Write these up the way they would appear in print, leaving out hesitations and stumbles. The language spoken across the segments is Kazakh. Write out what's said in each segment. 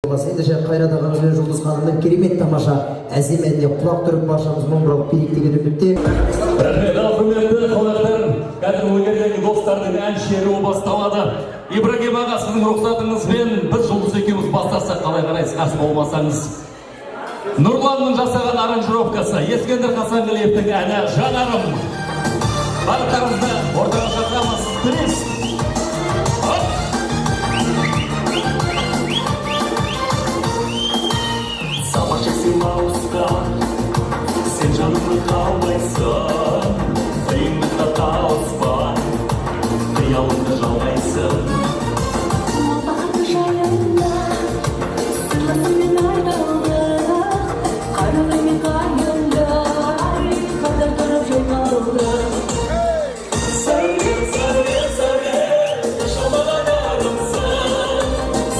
Ендеше Қайрат ағамыз бен Жұлдыз ханымның керемет тамаша әсем әніне құлақ түріп баршамыз мұң бұралып берейік деген үмітте. Рахмет, құрметті қонақтар, қазір өнердегі достардың ән шеруі басталады. Ибрагим аға, сіздің рұқсатыңызбен біз Жұлдыз екеуміз бастасақ қалай қарайсыз, қарсы болмасаңыз. Нұрланның жасаған аранжировкасы, Ескендір Хасанғалиевтің әні «Жанарым». Барлықтарыңызды ортаға шақырамыз. Плиз. Sen canımı kalmaysan, sayımda kaos var, kıyalımda жалғайсың. Махаббат жайында, сырласымен айдалды, қаралаймен қайында, қадар тұрып жайналды. Сәулем, сәулем, сәулем, шамаған арымсың,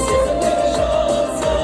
сезімдегі жалынсың.